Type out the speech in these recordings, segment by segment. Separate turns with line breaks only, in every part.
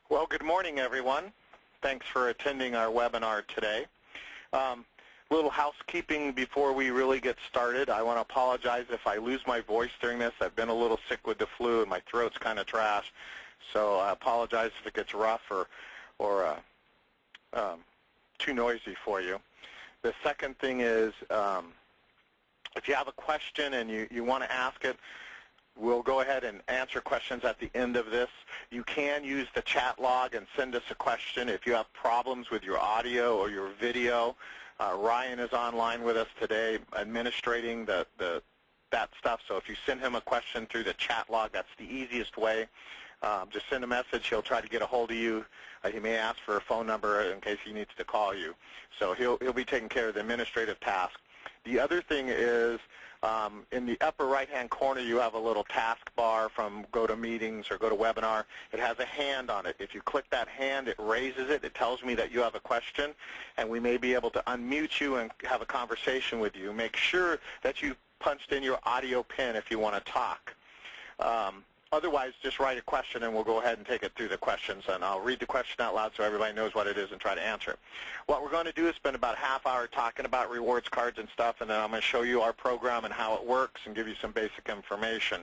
Well, good morning, everyone. Thanks for attending our webinar today. Little housekeeping before we really get started. I want to apologize if I lose my voice during this. I've been a little sick with the flu and my throat's kind of trash, so I apologize if it gets rough or too noisy for you. The second thing is if you have a question and you want to ask it, we'll go ahead and answer questions at the end of this. You can use the chat log and send us a question if you have problems with your audio or your video. Ryan is online with us today administrating that stuff, so if you send him a question through the chat log, that's the easiest way. Just send a message. He'll try to get a hold of you. He may ask for a phone number in case he needs to call you. So he'll be taking care of the administrative task. The other thing is in the upper right-hand corner, you have a little taskbar from GoToMeetings or GoToWebinar. It has a hand on it. If you click that hand, it raises it. It tells me that you have a question, and we may be able to unmute you and have a conversation with you. Make sure that you punched in your audio pin if you want to talk. Otherwise, just write a question, and we'll go ahead and take it through the questions, and I'll read the question out loud so everybody knows what it is and try to answer it. What we're going to do is spend about a half hour talking about rewards cards and stuff, and then I'm going to show you our program and how it works and give you some basic information.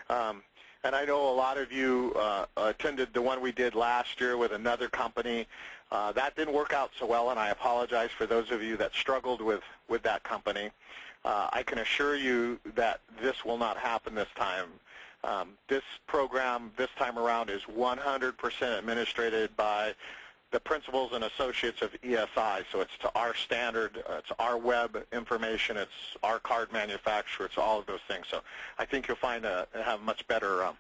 And I know a lot of you attended the one we did last year with another company. That didn't work out so well, and I apologize for those of you that struggled with that company. I can assure you that this will not happen this time. This program this time around is 100% administrated by the principals and associates of ESI, so it's to our standard, it's our web information, it's our card manufacturer, it's all of those things. So I think you'll find have a much better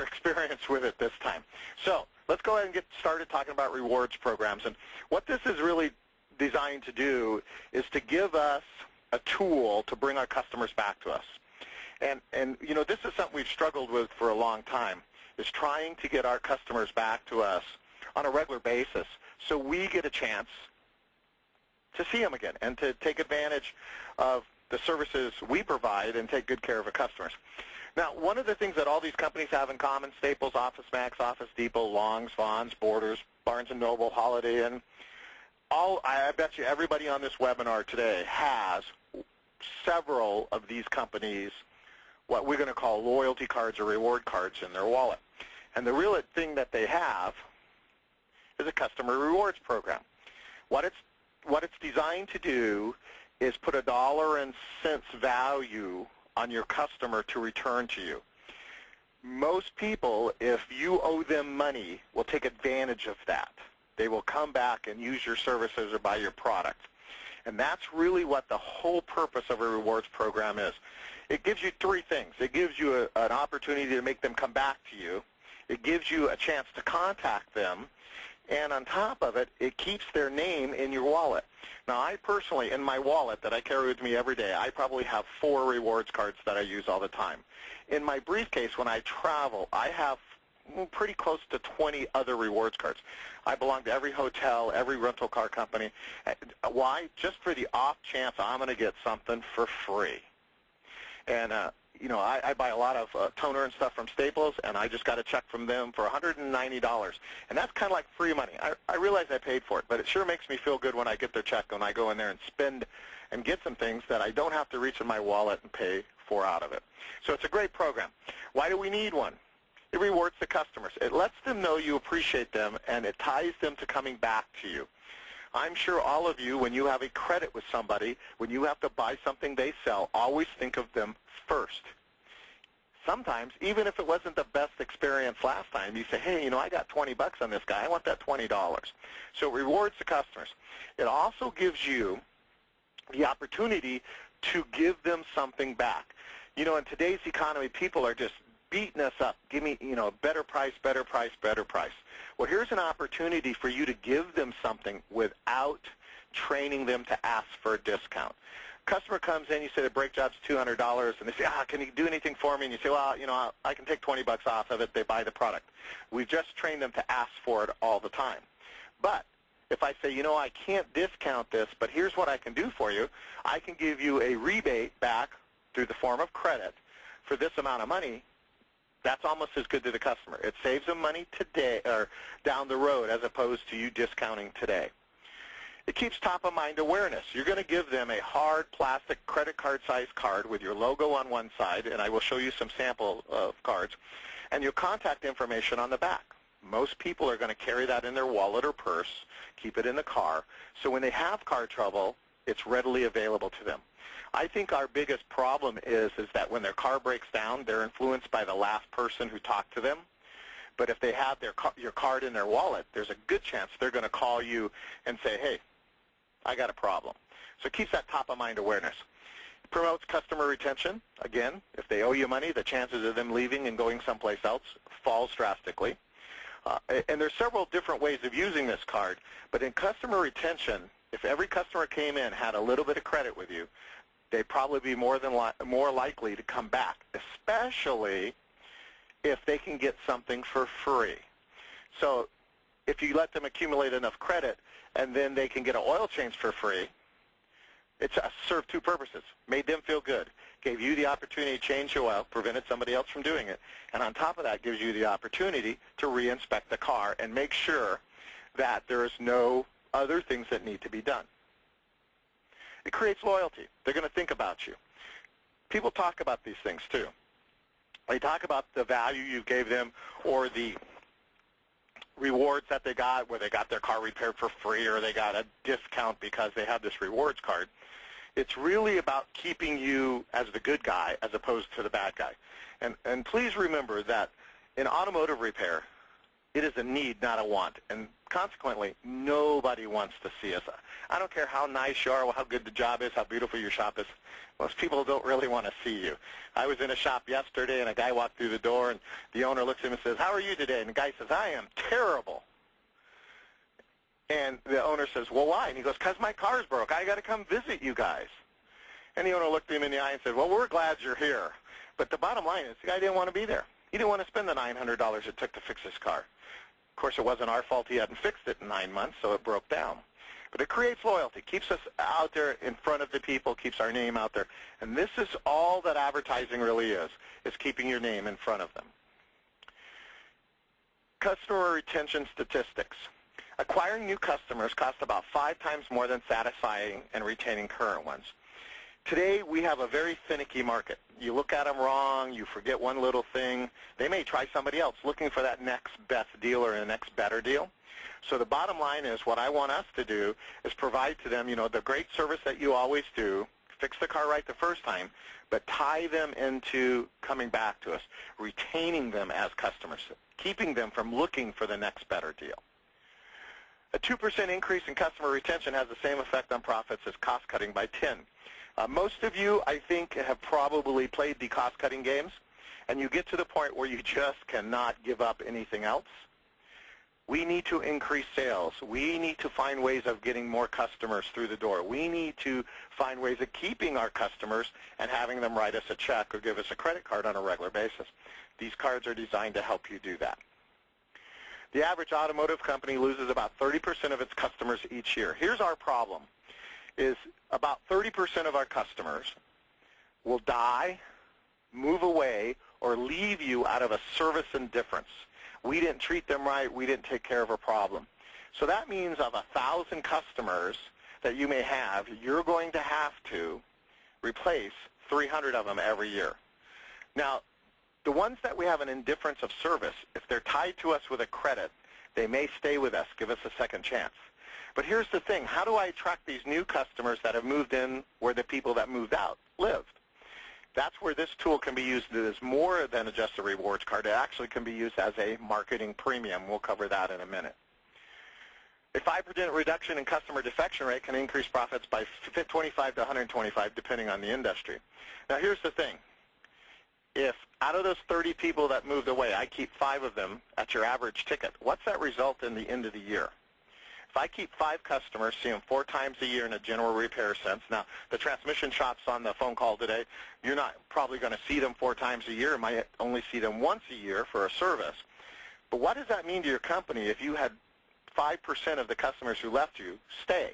experience with it this time. So let's go ahead and get started talking about rewards programs. And what this is really designed to do is to give us a tool to bring our customers back to us. And you know, this is something we've struggled with for a long time, is trying to get our customers back to us on a regular basis so we get a chance to see them again and to take advantage of the services we provide and take good care of our customers. Now, one of the things that all these companies have in common, Staples, OfficeMax, Office Depot, Longs, Vons, Borders, Barnes & Noble, Holiday Inn, I bet you everybody on this webinar today has several of these companies, what we're going to call loyalty cards or reward cards in their wallet. And the real thing that they have is a customer rewards program. What it's designed to do is put a dollar and cents value on your customer to return to you. Most people, if you owe them money, will take advantage of that. They will come back and use your services or buy your product. And that's really what the whole purpose of a rewards program is. It gives you three things. It gives you an opportunity to make them come back to you. It gives you a chance to contact them. And on top of it, it keeps their name in your wallet. Now, I personally, in my wallet that I carry with me every day, I probably have 4 rewards cards that I use all the time. In my briefcase, when I travel, I have pretty close to 20 other rewards cards. I belong to every hotel, every rental car company. Why? Just for the off chance I'm going to get something for free. And, you know, I buy a lot of toner and stuff from Staples, and I just got a check from them for $190. And that's kind of like free money. I realize I paid for it, but it sure makes me feel good when I get their check and I go in there and spend and get some things that I don't have to reach in my wallet and pay for out of it. So it's a great program. Why do we need one? It rewards the customers. It lets them know you appreciate them, and it ties them to coming back to you. I'm sure all of you, when you have a credit with somebody, when you have to buy something they sell, always think of them first. Sometimes, even if it wasn't the best experience last time, you say, hey, you know, I got 20 bucks on this guy. I want that $20. So it rewards the customers. It also gives you the opportunity to give them something back. You know, in today's economy, people are just beating us up. Give me, you know, better price, better price, better price. Well, here's an opportunity for you to give them something without training them to ask for a discount. Customer comes in, you say the brake job's $200, and they say, can you do anything for me? And you say, well, you know, I can take 20 bucks off of it. They buy the product. We've just trained them to ask for it all the time. But if I say, you know, I can't discount this, but here's what I can do for you. I can give you a rebate back through the form of credit for this amount of money. That's almost as good to the customer. It saves them money today or down the road as opposed to you discounting today. It keeps top-of-mind awareness. You're going to give them a hard plastic credit card-sized card with your logo on one side, and I will show you some sample of cards, and your contact information on the back. Most people are going to carry that in their wallet or purse, keep it in the car, so when they have car trouble, it's readily available to them. I think our biggest problem is that when their car breaks down, they're influenced by the last person who talked to them. But if they have your card in their wallet, there's a good chance they're going to call you and say, hey, I got a problem. So it keeps that top-of-mind awareness. It promotes customer retention. Again, if they owe you money, the chances of them leaving and going someplace else falls drastically. And there's several different ways of using this card. But in customer retention, if every customer came in, had a little bit of credit with you, they'd probably be more likely to come back, especially if they can get something for free. So if you let them accumulate enough credit and then they can get an oil change for free, it's served two purposes. Made them feel good, gave you the opportunity to change your oil, prevented somebody else from doing it, and on top of that gives you the opportunity to re-inspect the car and make sure that there is no other things that need to be done. It creates loyalty. They're going to think about you. People talk about these things too. They talk about the value you gave them or the rewards that they got, where they got their car repaired for free or they got a discount because they have this rewards card. It's really about keeping you as the good guy as opposed to the bad guy. And please remember that in automotive repair, it is a need, not a want. And consequently, nobody wants to see us. I don't care how nice you are, how good the job is, how beautiful your shop is. Most people don't really want to see you. I was in a shop yesterday, and a guy walked through the door, and the owner looks at him and says, how are you today? And the guy says, I am terrible. And the owner says, well, why? And he goes, because my car's broke. I got to come visit you guys. And the owner looked at him in the eye and said, well, we're glad you're here. But the bottom line is the guy didn't want to be there. He didn't want to spend the $900 it took to fix his car. Of course, it wasn't our fault he hadn't fixed it in 9 months, so it broke down. But it creates loyalty, keeps us out there in front of the people, keeps our name out there. And this is all that advertising really is keeping your name in front of them. Customer retention statistics. Acquiring new customers costs about 5 times more than satisfying and retaining current ones. Today, we have a very finicky market. You look at them wrong, you forget one little thing. They may try somebody else looking for that next best deal or the next better deal. So the bottom line is what I want us to do is provide to them, the great service that you always do, fix the car right the first time, but tie them into coming back to us, retaining them as customers, keeping them from looking for the next better deal. A 2% increase in customer retention has the same effect on profits as cost cutting by 10. Most of you, I think, have probably played the cost-cutting games, and you get to the point where you just cannot give up anything else. We need to increase sales. We need to find ways of getting more customers through the door. We need to find ways of keeping our customers and having them write us a check or give us a credit card on a regular basis. These cards are designed to help you do that. The average automotive company loses about 30% of its customers each year. Here's our problem. Is about 30% of our customers will die, move away, or leave you out of a service indifference. We didn't treat them right. We didn't take care of a problem. So that means of 1,000 customers that you may have, you're going to have to replace 300 of them every year. Now, the ones that we have an indifference of service, if they're tied to us with a credit, they may stay with us, give us a second chance. But here's the thing. How do I attract these new customers that have moved in where the people that moved out lived? That's where this tool can be used as more than just a rewards card. It actually can be used as a marketing premium. We'll cover that in a minute. A 5% reduction in customer defection rate can increase profits by 25 to 125, depending on the industry. Now, here's the thing. If out of those 30 people that moved away, I keep 5 of them at your average ticket, what's that result in the end of the year? If I keep 5 customers, see them 4 times a year in a general repair sense. Now, the transmission shop's on the phone call today. You're not probably going to see them 4 times a year. You might only see them once a year for a service. But what does that mean to your company if you had 5% of the customers who left you stay?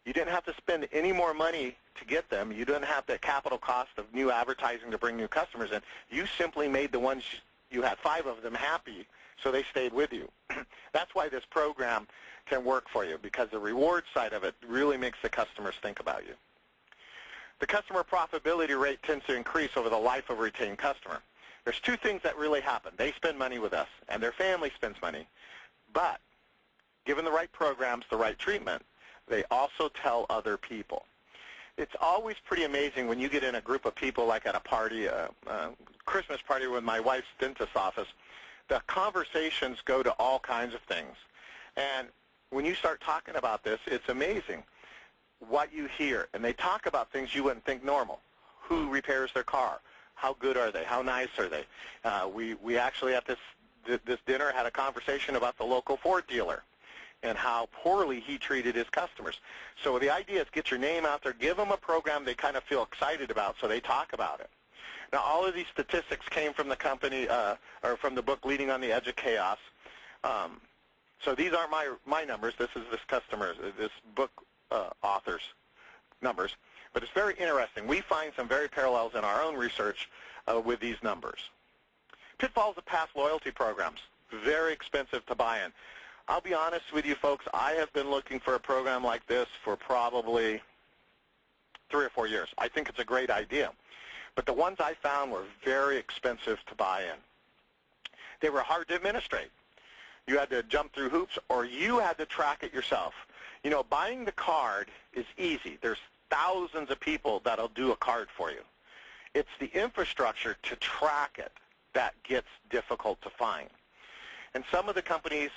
You didn't have to spend any more money to get them. You didn't have the capital cost of new advertising to bring new customers in. You simply made the ones you had 5 of them happy, so they stayed with you. That's why this program can work for you, because the reward side of it really makes the customers think about you. The customer profitability rate tends to increase over the life of a retained customer. There's 2 things that really happen. They spend money with us, and their family spends money. But given the right programs, the right treatment, they also tell other people. It's always pretty amazing when you get in a group of people, like at a party, a Christmas party with my wife's dentist's office. The conversations go to all kinds of things. And when you start talking about this, it's amazing what you hear. And they talk about things you wouldn't think normal. Who repairs their car? How good are they? How nice are they? We actually at this dinner had a conversation about the local Ford dealer and how poorly he treated his customers. So the idea is get your name out there, give them a program they kind of feel excited about, so they talk about it. Now, all of these statistics came from the company, or from the book Leading on the Edge of Chaos. So these aren't my numbers. This is this book author's numbers. But it's very interesting. We find some very parallels in our own research with these numbers. Pitfalls of past loyalty programs, very expensive to buy in. I'll be honest with you folks, I have been looking for a program like this for probably 3 or 4 years. I think it's a great idea. But the ones I found were very expensive to buy in. They were hard to administrate. You had to jump through hoops, or you had to track it yourself. You know, buying the card is easy. There's thousands of people that'll do a card for you. It's the infrastructure to track it that gets difficult to find. And some of the companies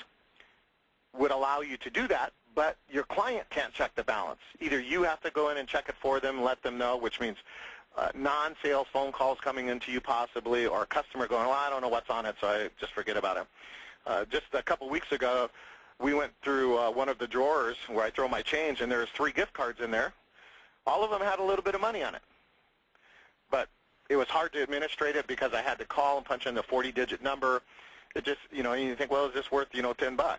would allow you to do that, but your client can't check the balance. Either you have to go in and check it for them, let them know, which means non-sales phone calls coming into you possibly, or a customer going, well, I don't know what's on it, so I just forget about it. Just a couple weeks ago, we went through one of the drawers where I throw my change, and there's 3 gift cards in there. All of them had a little bit of money on it. But it was hard to administrate it because I had to call and punch in the 40-digit number. It just, you know, you think, well, is this worth, $10?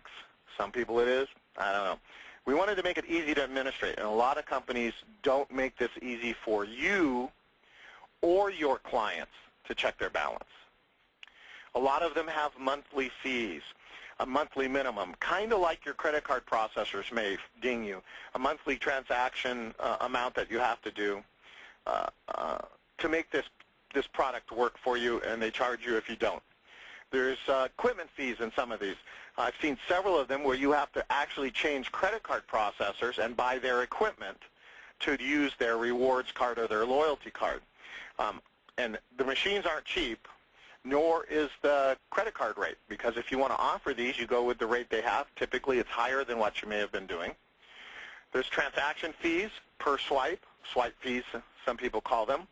Some people it is. I don't know. We wanted to make it easy to administrate, and a lot of companies don't make this easy for you or your clients to check their balance. A lot of them have monthly fees, a monthly minimum, kind of like your credit card processors may ding you, a monthly transaction amount that you have to do to make this product work for you, and they charge you if you don't. There's equipment fees in some of these. I've seen several of them where you have to actually change credit card processors and buy their equipment to use their rewards card or their loyalty card. And the machines aren't cheap, nor is the credit card rate, because if you want to offer these, you go with the rate they have. Typically, it's higher than what you may have been doing. There's transaction fees per swipe fees, some people call them,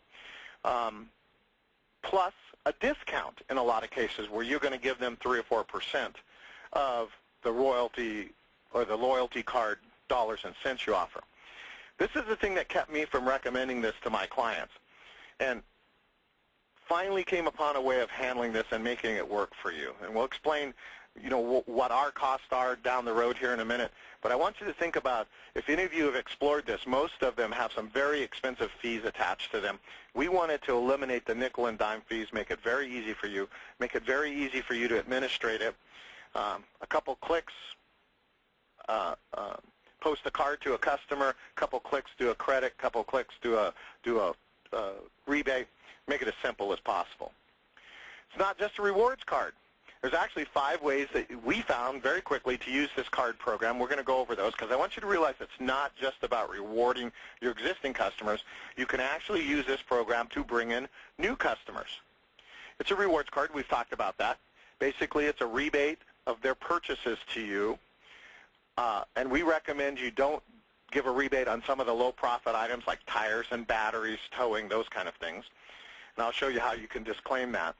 plus a discount in a lot of cases where you're going to give them 3 or 4% of the royalty or the loyalty card dollars and cents you offer. This is the thing that kept me from recommending this to my clients, and finally came upon a way of handling this and making it work for you. And we'll explain, what our costs are down the road here in a minute. But I want you to think about, if any of you have explored this, most of them have some very expensive fees attached to them. We wanted to eliminate the nickel and dime fees, make it very easy for you, to administrate it. A couple clicks, post a card to a customer, a couple clicks do a credit, a couple clicks do a rebate. Make it as simple as possible. It's not just a rewards card. There's actually 5 ways that we found very quickly to use this card program. We're going to go over those because I want you to realize it's not just about rewarding your existing customers. You can actually use this program to bring in new customers. It's a rewards card. We've talked about that. Basically, it's a rebate of their purchases to you, and we recommend you don't give a rebate on some of the low-profit items like tires and batteries, towing, those kind of things. And I'll show you how you can disclaim that.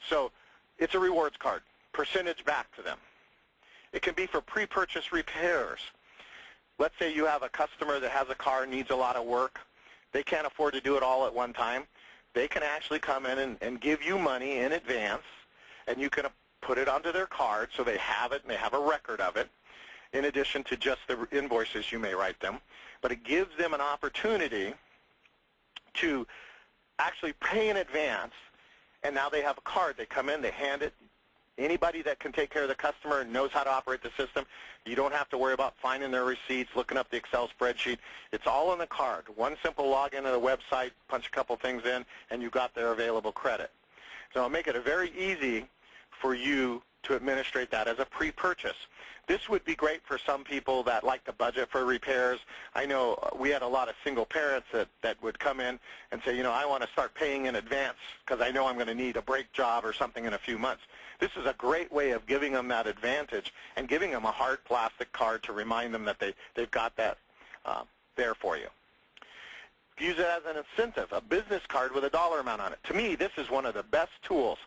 So it's a rewards card, percentage back to them. It can be for pre-purchase repairs. Let's say you have a customer that has a car, needs a lot of work. They can't afford to do it all at one time. They can actually come in and give you money in advance, and you can put it onto their card so they have it and they have a record of it. in addition to just the invoices you may write them, but it gives them an opportunity to actually pay in advance, and now they have a card. They come in, they hand it. Anybody that can take care of the customer and knows how to operate the system, you don't have to worry about finding their receipts, looking up the Excel spreadsheet. It's all on the card. One simple login to the website, punch a couple things in, and you got their available credit. So I'll make it very easy for you to administrate that as a pre-purchase. This would be great for some people that like to budget for repairs. I know we had a lot of single parents that would come in and say, you know, I want to start paying in advance because I know I'm going to need a brake job or something in a few months. This is a great way of giving them that advantage and giving them a hard plastic card to remind them that they've got that there for you. Use it as an incentive, a business card with a dollar amount on it. To me, this is one of the best tools.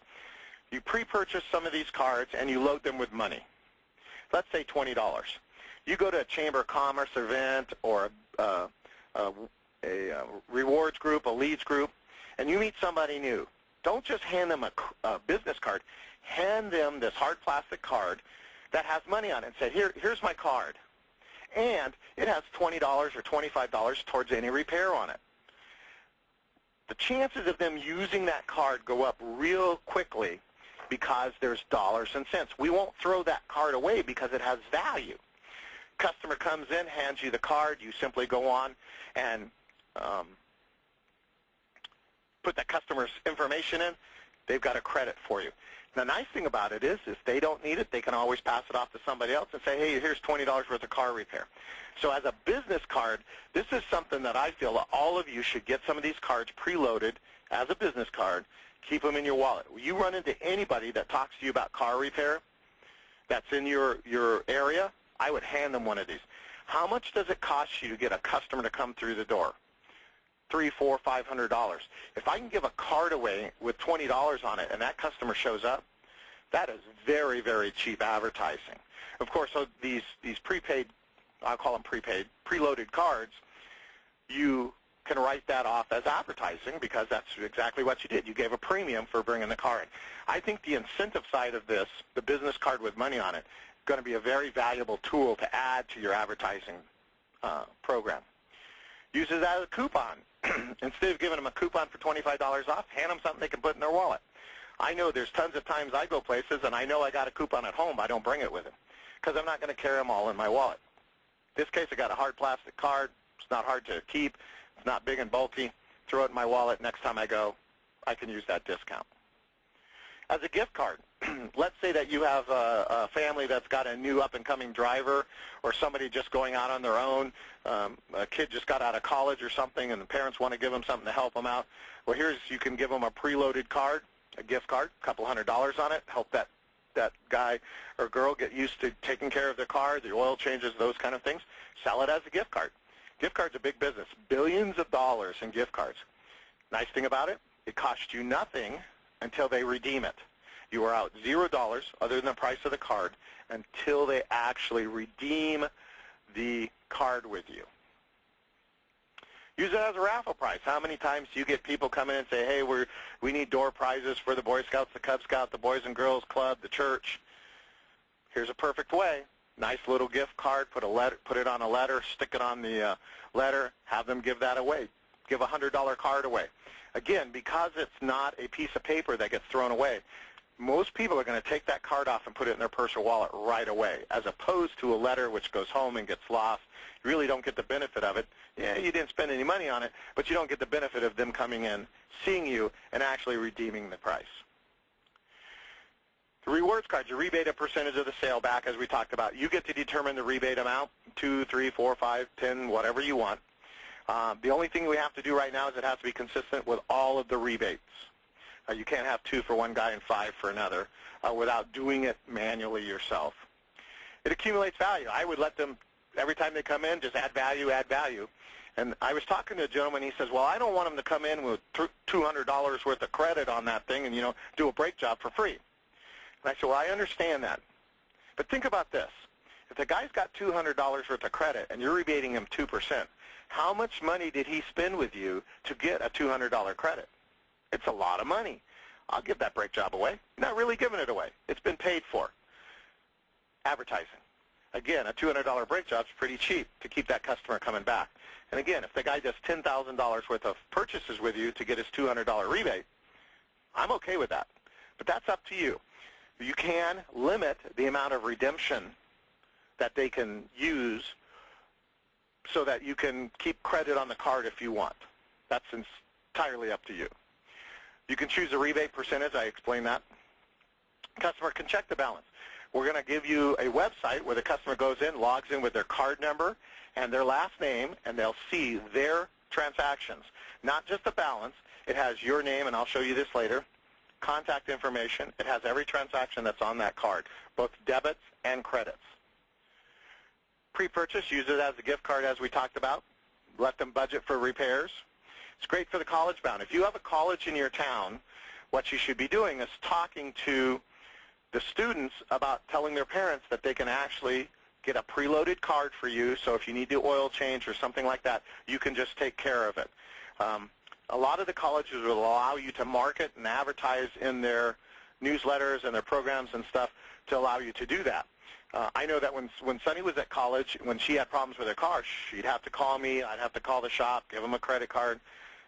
You pre-purchase some of these cards and you load them with money. Let's say $20. You go to a Chamber of Commerce event or a rewards group, a leads group, and you meet somebody new. Don't just hand them a business card. Hand them this hard plastic card that has money on it and say, here's my card. And it has $20 or $25 towards any repair on it. The chances of them using that card go up real quickly because there's dollars and cents. We won't throw that card away because it has value. Customer comes in, hands you the card, you simply go on and put that customer's information in, they've got a credit for you. The nice thing about it is if they don't need it, they can always pass it off to somebody else and say, hey, here's $20 worth of car repair. So as a business card, this is something that I feel that all of you should get some of these cards preloaded as a business card. Keep them in your wallet. You run into anybody that talks to you about car repair that's in your area, I would hand them one of these. How much does it cost you to get a customer to come through the door? $300, $400, $500. If I can give a card away with $20 on it and that customer shows up, that is very, very cheap advertising. Of course, so these prepaid, I'll call them prepaid, preloaded cards, you can write that off as advertising because that's exactly what you did. You gave a premium for bringing the car in. I think the incentive side of this, the business card with money on it, is going to be a very valuable tool to add to your advertising program. Use it as a coupon. Instead of giving them a coupon for $25 off, hand them something they can put in their wallet. I know there's tons of times I go places and I know I got a coupon at home, but I don't bring it with me because I'm not going to carry them all in my wallet. In this case, I got a hard plastic card. It's not hard to keep. It's not big and bulky. Throw it in my wallet. Next time I go, I can use that discount. As a gift card, let's say that you have a family that's got a new up-and-coming driver or somebody just going out on their own. A kid just got out of college or something, and the parents want to give them something to help them out. Well, you can give them a preloaded card, a gift card, a couple $100 on it, help that guy or girl get used to taking care of their car, the oil changes, those kind of things. Sell it as a gift card. Gift cards are big business, billions of dollars in gift cards. Nice thing about it, it costs you nothing until they redeem it. You are out $0 other than the price of the card until they actually redeem the card with you. Use it as a raffle prize. How many times do you get people come in and say, hey, we need door prizes for the Boy Scouts, the Cub Scouts, the Boys and Girls Club, the church? Here's a perfect way. Nice little gift card, put it on a letter, stick it on the letter, have them give that away. Give a $100 card away. Again, because it's not a piece of paper that gets thrown away, most people are going to take that card off and put it in their purse or wallet right away, as opposed to a letter which goes home and gets lost. You really don't get the benefit of it. Yeah, you didn't spend any money on it, but you don't get the benefit of them coming in, seeing you, and actually redeeming the price. The rewards card, you rebate a percentage of the sale back, as we talked about. You get to determine the rebate amount, 2, 3, 4, 5, 10, whatever you want. The only thing we have to do right now is it has to be consistent with all of the rebates. You can't have 2 for one guy and 5 for another without doing it manually yourself. It accumulates value. I would let them, every time they come in, just add value, add value. And I was talking to a gentleman, he says, well, I don't want them to come in with $200 worth of credit on that thing and, you know, do a brake job for free. And I said, well, I understand that. But think about this. If the guy's got $200 worth of credit and you're rebating him 2%, how much money did he spend with you to get a $200 credit? It's a lot of money. I'll give that brake job away. Not really giving it away. It's been paid for. Advertising. Again, a $200 brake job is pretty cheap to keep that customer coming back. And again, if the guy does $10,000 worth of purchases with you to get his $200 rebate, I'm okay with that. But that's up to you. You can limit the amount of redemption that they can use so that you can keep credit on the card if you want. That's entirely up to you. You can choose a rebate percentage. I explained that. Customer can check the balance. We're going to give you a website where the customer goes in, logs in with their card number and their last name, and they'll see their transactions. Not just the balance. It has your name, and I'll show you this later, contact information. It has every transaction that's on that card, both debits and credits. Pre-purchase, use it as a gift card as we talked about. Let them budget for repairs. It's great for the college bound. If you have a college in your town, what you should be doing is talking to the students about telling their parents that they can actually get a preloaded card for you, so if you need the oil change or something like that, you can just take care of it. A lot of the colleges will allow you to market and advertise in their newsletters and their programs and stuff to allow you to do that. I know that when Sunny was at college, when she had problems with her car, she'd have to call me, I'd have to call the shop, give them a credit card.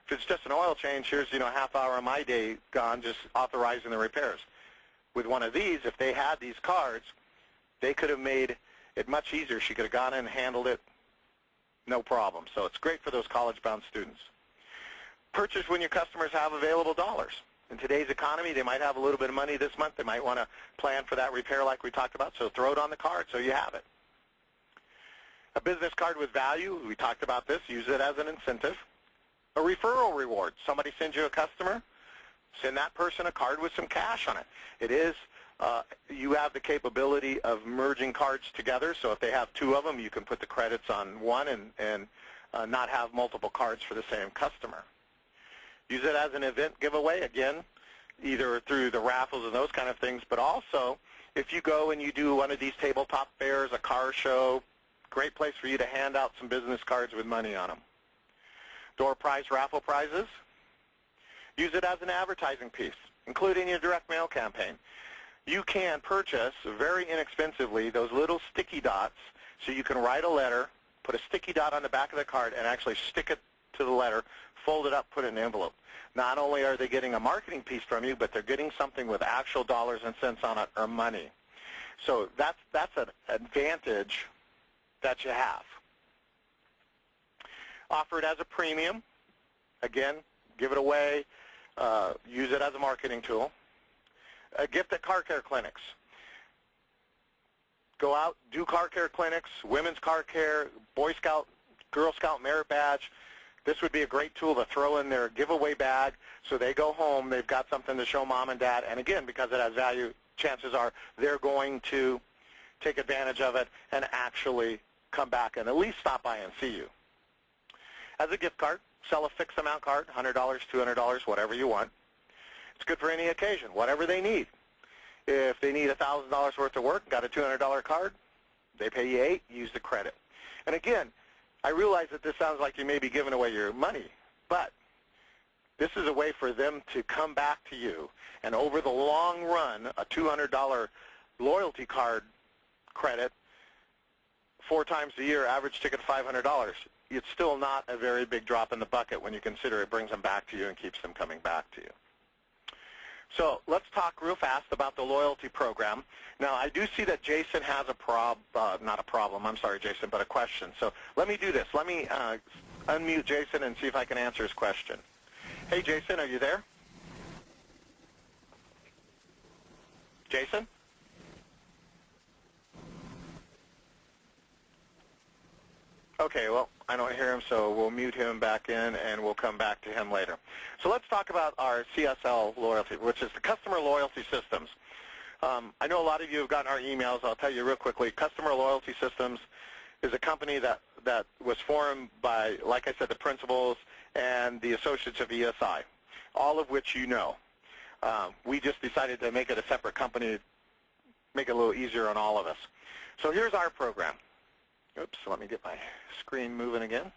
If it's just an oil change, here's a half hour of my day gone just authorizing the repairs. With one of these, if they had these cards, they could have made it much easier. She could have gone in and handled it, no problem. So it's great for those college-bound students. Purchase when your customers have available dollars. In today's economy, they might have a little bit of money this month. They might want to plan for that repair like we talked about, so throw it on the card so you have it. A business card with value, we talked about this, use it as an incentive. A referral reward, somebody sends you a customer, send that person a card with some cash on it. It is, you have the capability of merging cards together, so if they have two of them, you can put the credits on one and not have multiple cards for the same customer. Use it as an event giveaway, again, either through the raffles and those kind of things, but also if you go and you do one of these tabletop fairs, a car show, great place for you to hand out some business cards with money on them. Door prize raffle prizes. Use it as an advertising piece, including your direct mail campaign. You can purchase very inexpensively those little sticky dots so you can write a letter, put a sticky dot on the back of the card, and actually stick it to the letter, fold it up, put it in an envelope. Not only are they getting a marketing piece from you, but they're getting something with actual dollars and cents on it or money. So that's an advantage that you have. Offer it as a premium. Again, give it away. Use it as a marketing tool. A gift at car care clinics. Go out, do car care clinics, women's car care, Boy Scout, Girl Scout merit badge. This would be a great tool to throw in their giveaway bag so they go home, they've got something to show mom and dad, and again, because it has value, chances are they're going to take advantage of it and actually come back and at least stop by and see you. As a gift card, sell a fixed amount card, $100, $200, whatever you want. It's good for any occasion, whatever they need. If they need $1,000 worth of work, got a $200 card, they pay you $8, use the credit. And again, I realize that this sounds like you may be giving away your money, but this is a way for them to come back to you. And over the long run, a $200 loyalty card credit, 4 times a year, average ticket $500, it's still not a very big drop in the bucket when you consider it brings them back to you and keeps them coming back to you. So let's talk real fast about the loyalty program. Now, I do see that Jason has a not a problem, I'm sorry, Jason, but a question. So let me do this. Let me unmute Jason and see if I can answer his question. Hey, Jason, are you there? Jason? Okay, well, I don't hear him, so we'll mute him back in, and we'll come back to him later. So let's talk about our CSL loyalty, which is the Customer Loyalty Systems. I know a lot of you have gotten our emails. I'll tell you real quickly. Customer Loyalty Systems is a company that was formed by, like I said, the principals and the associates of ESI, all of which you know. We just decided to make it a separate company, make it a little easier on all of us. So here's our program. Oops, let me get my screen moving again.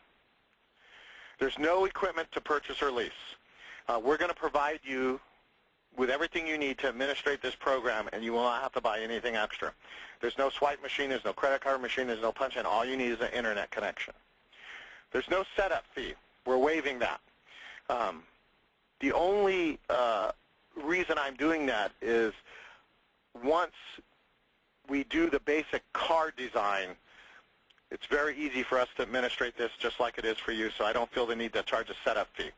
There's no equipment to purchase or lease. We're going to provide you with everything you need to administrate this program, and you will not have to buy anything extra. There's no swipe machine, there's no credit card machine, there's no punch-in. All you need is an internet connection. There's no setup fee. We're waiving that. The only reason I'm doing that is once we do the basic card design, it's very easy for us to administrate this just like it is for you, so I don't feel the need to charge a setup fee.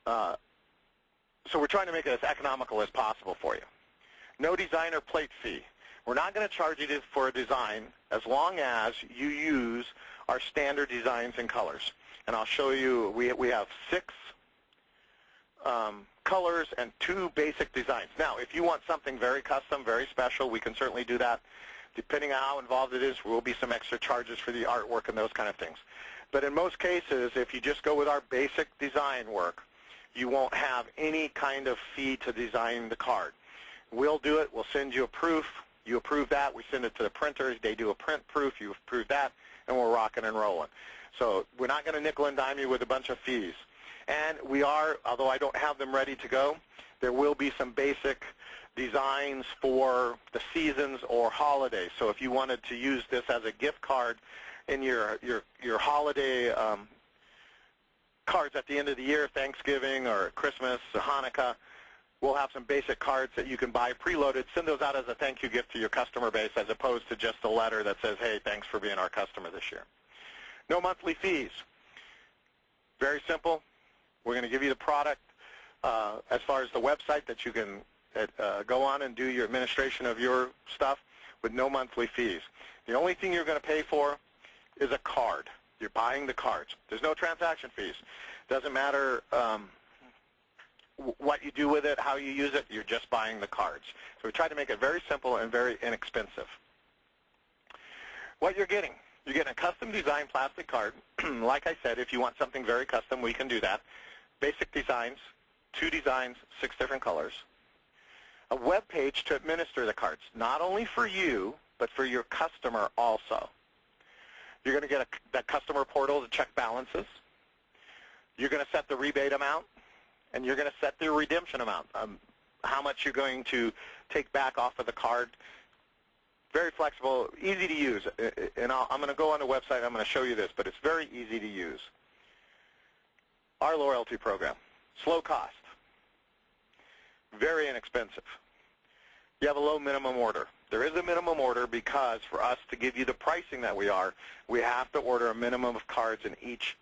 So we're trying to make it as economical as possible for you. No design or plate fee. We're not going to charge you for a design as long as you use our standard designs and colors. And I'll show you, we have 6 colors and 2 basic designs. Now, if you want something very custom, very special, we can certainly do that. Depending on how involved it is, there will be some extra charges for the artwork and those kind of things. But in most cases, if you just go with our basic design work, you won't have any kind of fee to design the card. We'll do it. We'll send you a proof. You approve that. We send it to the printers. They do a print proof. You approve that, and we're rocking and rolling. So we're not going to nickel and dime you with a bunch of fees. And we are, although I don't have them ready to go, there will be some basic designs for the seasons or holidays. So if you wanted to use this as a gift card in your holiday cards at the end of the year, Thanksgiving or Christmas or Hanukkah, we'll have some basic cards that you can buy preloaded. Send those out as a thank you gift to your customer base as opposed to just a letter that says, hey, thanks for being our customer this year. No monthly fees. Very simple. We're going to give you the product as far as the website that you can go on and do your administration of your stuff with no monthly fees. The only thing you're going to pay for is a card. You're buying the cards. There's no transaction fees. Doesn't matter what you do with it, how you use it, you're just buying the cards. So we try to make it very simple and very inexpensive. What you're getting a custom designed plastic card. Like I said, if you want something very custom, we can do that. Basic designs, 2 designs, 6 different colors. A web page to administer the cards, not only for you, but for your customer also. You're going to get that customer portal to check balances. You're going to set the rebate amount, and you're going to set the redemption amount, how much you're going to take back off of the card. Very flexible, easy to use. And I'm going to go on the website, I'm going to show you this, but it's very easy to use. Our loyalty program, slow cost, very inexpensive. You have a low minimum order. There is a minimum order because for us to give you the pricing that we have to order a minimum of cards in each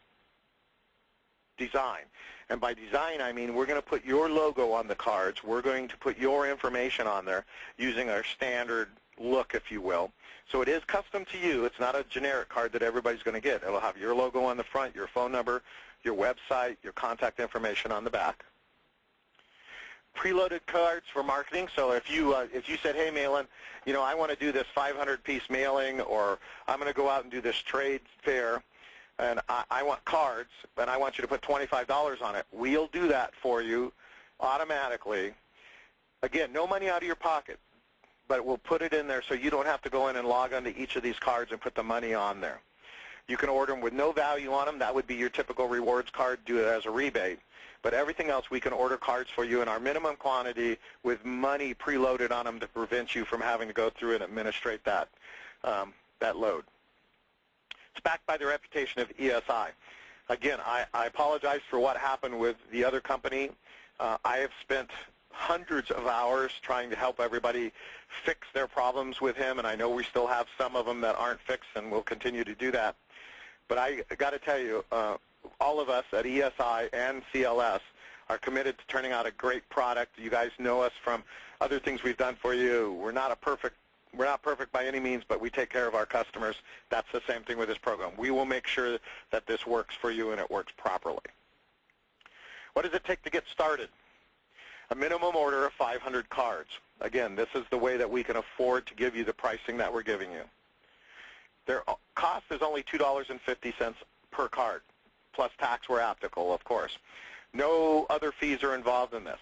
design. And by design, I mean we're going to put your logo on the cards. We're going to put your information on there using our standard look, if you will. So it is custom to you. It's not a generic card that everybody's going to get. It'll have your logo on the front, your phone number, your website, your contact information on the back. Preloaded cards for marketing. So if you said, hey, Malin, I want to do this 500-piece mailing, or I'm going to go out and do this trade fair, and I want cards, and I want you to put $25 on it, we'll do that for you automatically. Again, no money out of your pocket, but we'll put it in there so you don't have to go in and log onto each of these cards and put the money on there. You can order them with no value on them. That would be your typical rewards card. Do it as a rebate. But everything else, we can order cards for you in our minimum quantity with money preloaded on them to prevent you from having to go through and administrate that load. It's backed by the reputation of ESI. Again, I apologize for what happened with the other company. I have spent hundreds of hours trying to help everybody fix their problems with him, and I know we still have some of them that aren't fixed, and we'll continue to do that. But I got to tell you, all of us at ESI and CLS are committed to turning out a great product. You guys know us from other things we've done for you. We're not perfect by any means, but we take care of our customers. That's the same thing with this program. We will make sure that this works for you and it works properly. What does it take to get started? A minimum order of 500 cards. Again, this is the way that we can afford to give you the pricing that we're giving you. Their cost is only $2.50 per card, plus tax where applicable, of course. No other fees are involved in this.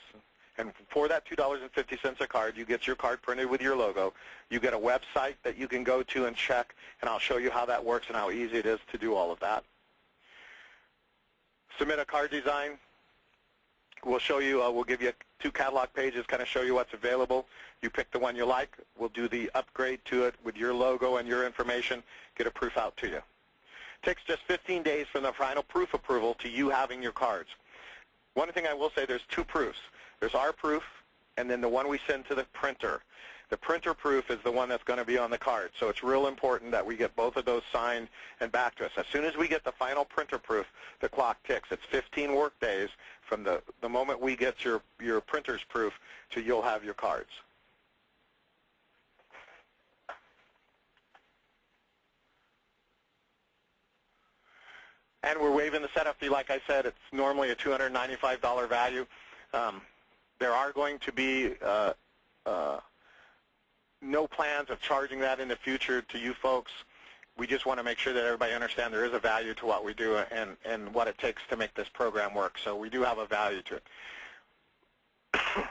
And for that $2.50 a card, you get your card printed with your logo. You get a website that you can go to and check, and I'll show you how that works and how easy it is to do all of that. Submit a card design. We'll show you, we'll give you 2 catalog pages, kind of show you what's available. You pick the one you like. We'll do the upgrade to it with your logo and your information, get a proof out to you. It takes just 15 days from the final proof approval to you having your cards. One thing I will say, there's 2 proofs. There's our proof and then the one we send to the printer. The printer proof is the one that's going to be on the card, so it's real important that we get both of those signed and back to us. As soon as we get the final printer proof, the clock ticks. It's 15 work days from the moment we get your printer's proof to you'll have your cards. And we're waiving the setup fee. Like I said, it's normally a $295 value. There are going to be no plans of charging that in the future to you folks. We just want to make sure that everybody understands there is a value to what we do and what it takes to make this program work. So we do have a value to it.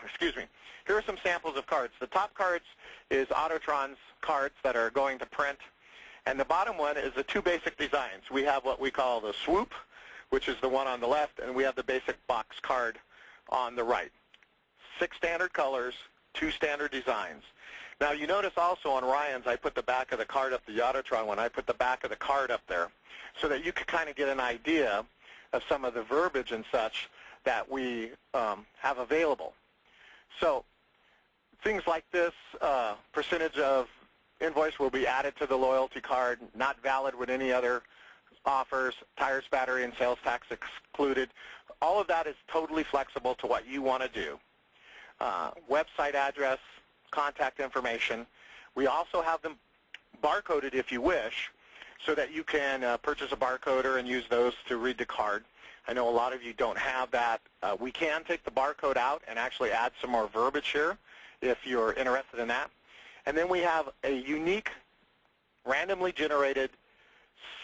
Excuse me. Here are some samples of cards. The top cards is Autotron's cards that are going to print. And the bottom one is the 2 basic designs. We have what we call the swoop, which is the one on the left, and we have the basic box card on the right. 6 standard colors, 2 standard designs. Now you notice also on Ryan's, I put the back of the card up, the Autotron one, I put the back of the card up there so that you could kind of get an idea of some of the verbiage and such that we have available. So things like this, percentage of invoice will be added to the loyalty card, not valid with any other offers, tires, battery, and sales tax excluded. All of that is totally flexible to what you want to do. Website address, contact information. We also have them barcoded if you wish so that you can purchase a barcoder and use those to read the card. I know a lot of you don't have that. We can take the barcode out and actually add some more verbiage here if you're interested in that. And then we have a unique, randomly generated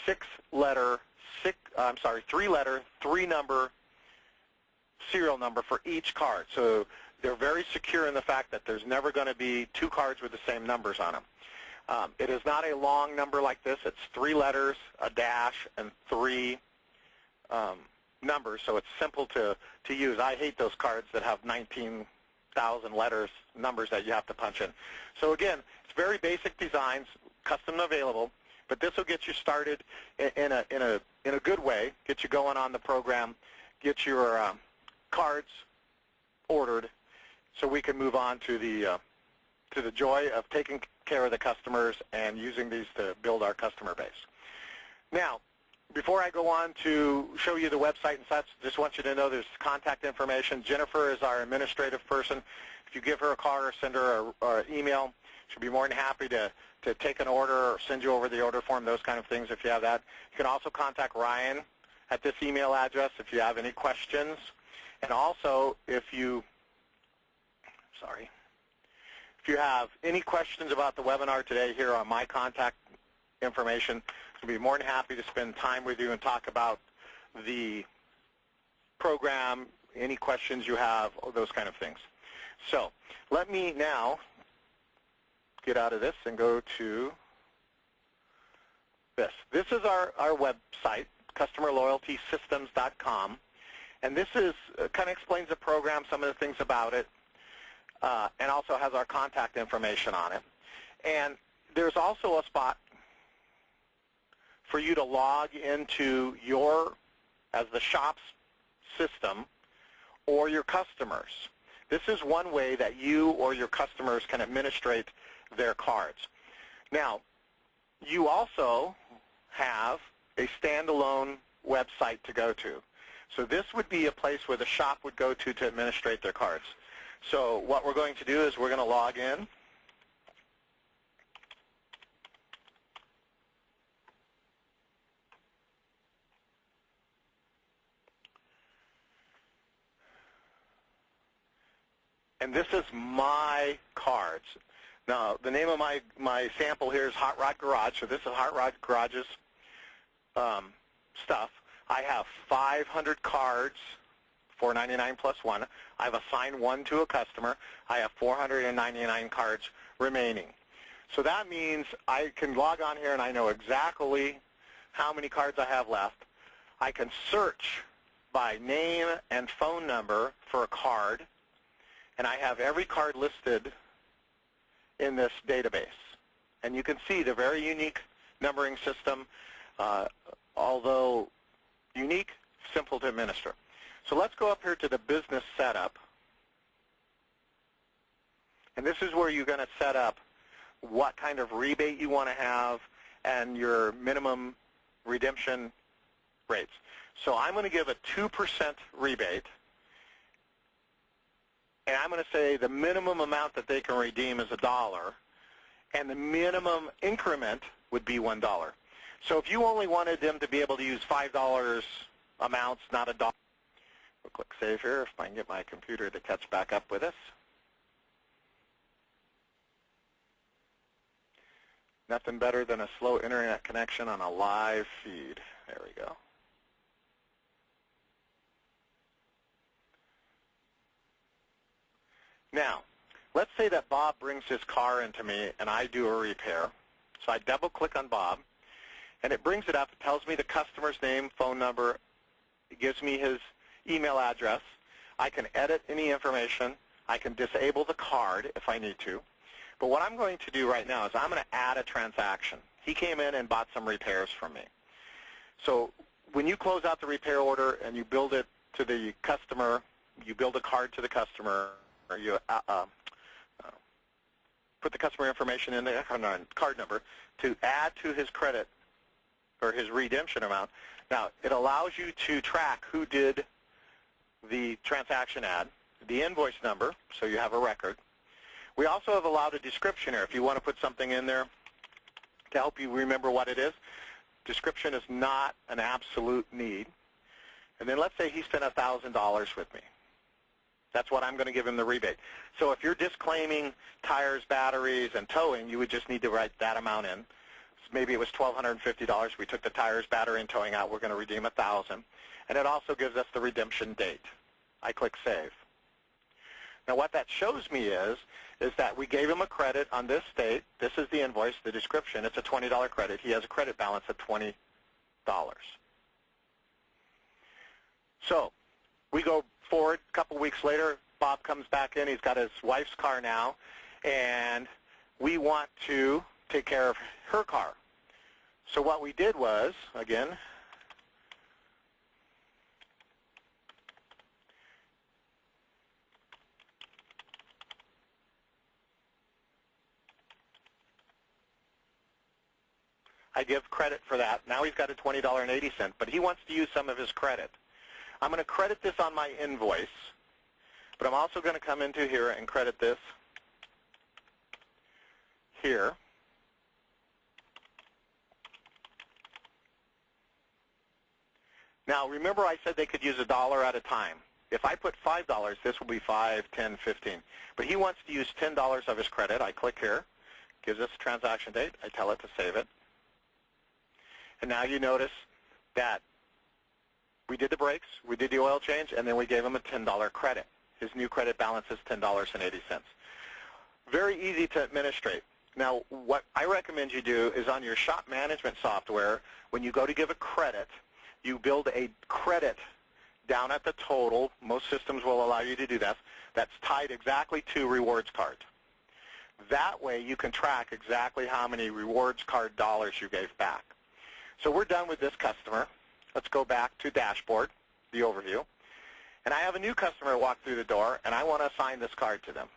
3-letter, 3-number serial number for each card. So they're very secure in the fact that there's never going to be 2 cards with the same numbers on them. It is not a long number like this. It's 3 letters, a dash, and 3 numbers, so it's simple to use. I hate those cards that have 19,000 letters, numbers that you have to punch in. So again, it's very basic designs, custom available, but this will get you started in a good way, get you going on the program, get your cards ordered, so we can move on to the joy of taking care of the customers and using these to build our customer base. Now, before I go on to show you the website and such, just want you to know there's contact information. Jennifer is our administrative person. If you give her a call or send her an email, she'll be more than happy to take an order or send you over the order form, those kind of things if you have that. You can also contact Ryan at this email address if you have any questions. And also, if you have any questions about the webinar today, here on my contact information, I'll be more than happy to spend time with you and talk about the program, any questions you have, those kind of things. So let me now get out of this and go to this. This is our website, customerloyaltysystems.com. And this is kind of explains the program, some of the things about it, and also has our contact information on it. And there's also a spot for you to log into as the shop's system or your customers. This is one way that you or your customers can administrate their cards. Now, you also have a standalone website to go to. So this would be a place where the shop would go to administrate their cards. So what we're going to do is we're going to log in. And this is my cards. Now, the name of my sample here is Hot Rod Garage. So this is Hot Rod Garage's stuff. I have 500 cards, $4.99 plus 1. I've assigned 1 to a customer. I have 499 cards remaining. So that means I can log on here and I know exactly how many cards I have left. I can search by name and phone number for a card, and I have every card listed in this database. And you can see the very unique numbering system, although unique, simple to administer. So let's go up here to the business setup. And this is where you're going to set up what kind of rebate you want to have and your minimum redemption rates. So I'm going to give a 2% rebate, and I'm going to say the minimum amount that they can redeem is $1, and the minimum increment would be $1. So if you only wanted them to be able to use $5 amounts, not $1, we'll click Save here if I can get my computer to catch back up with us. Nothing better than a slow internet connection on a live feed. There we go. Now, let's say that Bob brings his car into me and I do a repair. So I double-click on Bob, and it brings it up. It tells me the customer's name, phone number. It gives me his email address. I can edit any information. I can disable the card if I need to. But what I'm going to do right now is I'm going to add a transaction. He came in and bought some repairs from me. So when you close out the repair order and you build it to the customer, you build a card to the customer, or you put the customer information in the card number to add to his credit or his redemption amount. Now, it allows you to track who did the transaction add, the invoice number, so you have a record. We also have allowed a description here. If you want to put something in there to help you remember what it is, description is not an absolute need. And then let's say he spent $1,000 with me. That's what I'm going to give him the rebate. So if you're disclaiming tires, batteries, and towing, you would just need to write that amount in. So maybe it was $1,250. We took the tires, battery, and towing out. We're going to redeem $1,000. And it also gives us the redemption date. I click Save. Now what that shows me is that we gave him a credit on this date. This is the invoice, the description. It's a $20 credit. He has a credit balance of $20. So we go forward a couple weeks later. Bob comes back in. He's got his wife's car now, and we want to take care of her car. So what we did was, again, I give credit for that. Now he's got a $20.80, but he wants to use some of his credit. I'm going to credit this on my invoice, but I'm also going to come into here and credit this here. Now remember I said they could use $1 at a time. If I put $5, this will be $5, $10, $15. But he wants to use $10 of his credit. I click here, gives us a transaction date. I tell it to save it. And now you notice that we did the brakes, we did the oil change, and then we gave him a $10 credit. His new credit balance is $10.80. Very easy to administrate. Now, what I recommend you do is on your shop management software, when you go to give a credit, you build a credit down at the total. Most systems will allow you to do that. That's tied exactly to rewards card. That way you can track exactly how many rewards card dollars you gave back. So we're done with this customer. Let's go back to dashboard, the overview. And I have a new customer walk through the door, and I want to assign this card to them.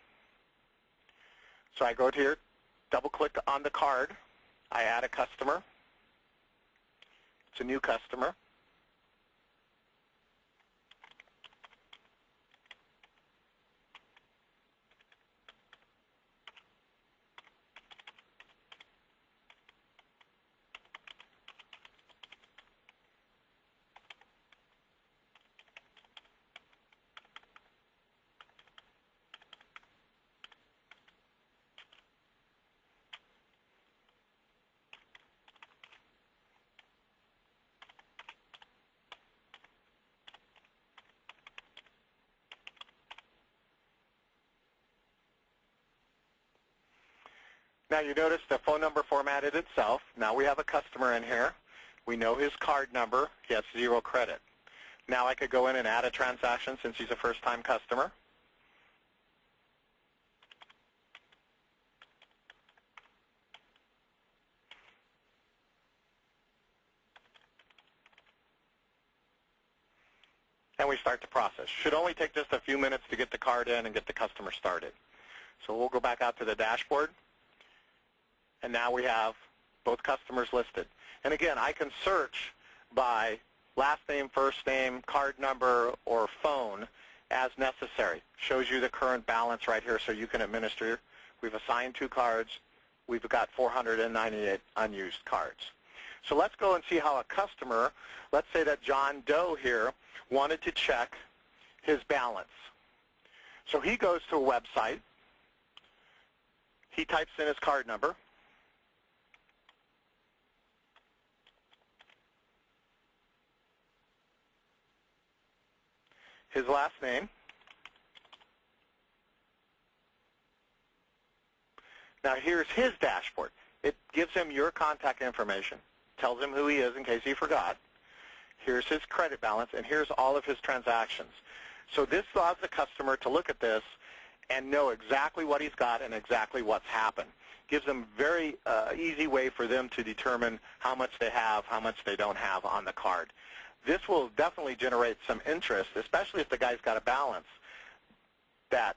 So I go to here, double-click on the card. I add a customer. It's a new customer. Now you notice the phone number formatted itself. Now we have a customer in here. We know his card number. He has 0 credit. Now I could go in and add a transaction since he's a first-time customer. And we start the process. Should only take just a few minutes to get the card in and get the customer started. So we'll go back out to the dashboard, and now we have both customers listed. And again, I can search by last name, first name, card number, or phone as necessary. Shows you the current balance right here so you can administer. We've assigned 2 cards. We've got 498 unused cards. So let's go and see how a customer, let's say that John Doe here, wanted to check his balance. So he goes to a website. He types in his card number. His last name. Now here's his dashboard. It gives him your contact information, tells him who he is in case he forgot. Here's his credit balance, and here's all of his transactions. So this allows the customer to look at this and know exactly what he's got and exactly what's happened. Gives them a very easy way for them to determine how much they have, how much they don't have on the card. This will definitely generate some interest, especially if the guy's got a balance that,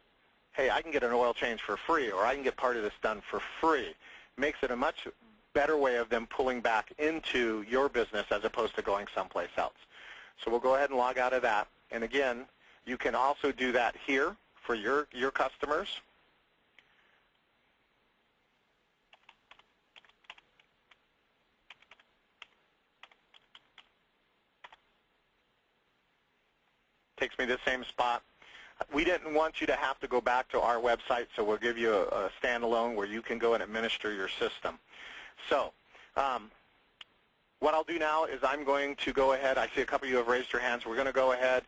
hey, I can get an oil change for free, or I can get part of this done for free. Makes it a much better way of them pulling back into your business as opposed to going someplace else. So we'll go ahead and log out of that. And again, you can also do that here for your customers. Takes me to the same spot. We didn't want you to have to go back to our website, so we'll give you a standalone where you can go and administer your system. So what I'll do now is I'm going to go ahead. I see a couple of you have raised your hands. We're going to go ahead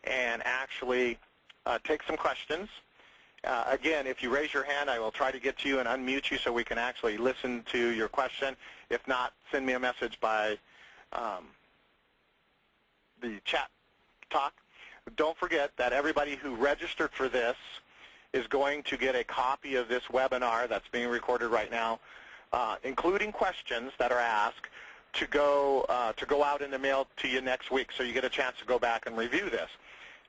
and actually take some questions. Again, if you raise your hand, I will try to get to you and unmute you so we can actually listen to your question. If not, send me a message by the chat talk. Don't forget that everybody who registered for this is going to get a copy of this webinar that's being recorded right now, including questions that are asked, to go out in the mail to you next week, so you get a chance to go back and review this.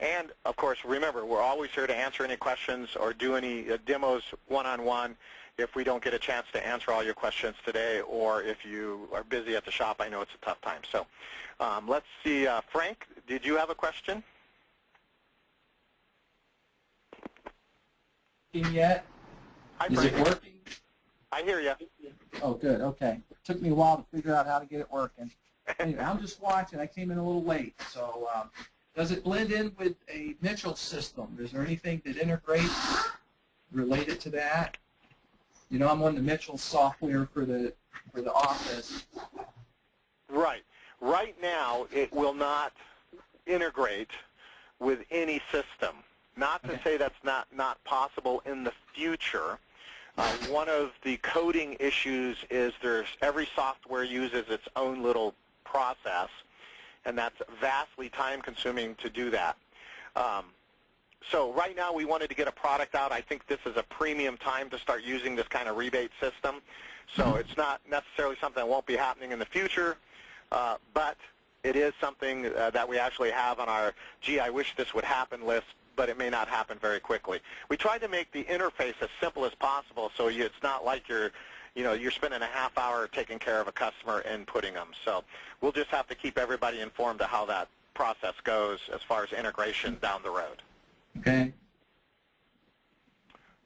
And, of course, remember, we're always here to answer any questions or do any demos one-on-one if we don't get a chance to answer all your questions today, or if you are busy at the shop. I know it's a tough time. So let's see. Frank, did you have a question?
Yet?
Hi,
Is it working?
I hear you.
Oh, good. Okay. It took me a while to figure out how to get it working. Anyway, I'm just watching. I came in a little late. So does it blend in with a Mitchell system? Is there anything that integrates related to that? You know, I'm on the Mitchell software for the office.
Right. Right now, it will not integrate with any system. Not to say that's not possible in the future. One of the coding issues is every software uses its own little process, and that's vastly time-consuming to do that. So right now we wanted to get a product out. I think this is a premium time to start using this kind of rebate system. So it's not necessarily something that won't be happening in the future, but it is something that we actually have on our, gee, I wish this would happen list, but it may not happen very quickly. We tried to make the interface as simple as possible, so it's not like you're spending a half hour taking care of a customer and inputting them. So we'll just have to keep everybody informed of how that process goes as far as integration down the road.
Okay.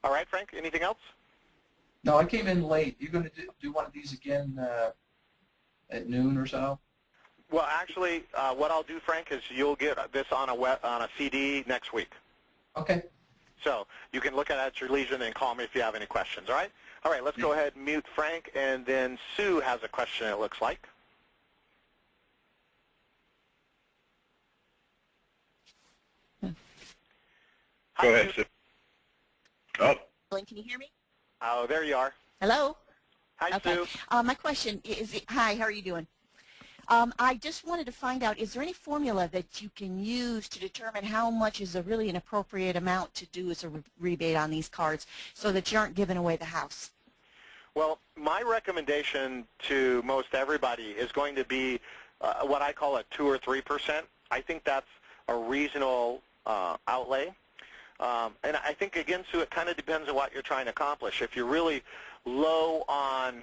All right, Frank, anything else?
No, I came in late. You're going to do one of these again at noon or so?
Well, actually, what I'll do, Frank, is you'll get this on a CD next week.
Okay.
So you can look at it at your leisure and then call me if you have any questions, all right? All right, let's go ahead and mute Frank, and then Sue has a question, it looks like.
Go ahead, Sue. Oh.
Can you hear me?
Oh, there you are.
Hello?
Hi,
okay.
Sue.
My question is, hi, how are you doing? I just wanted to find out, is there any formula that you can use to determine how much is really an appropriate amount to do as a rebate on these cards so that you aren't giving away the house?
Well, my recommendation to most everybody is going to be what I call a 2 or 3%. I think that's a reasonable outlay. And I think, again, Sue, it kind of depends on what you're trying to accomplish. If you're really low on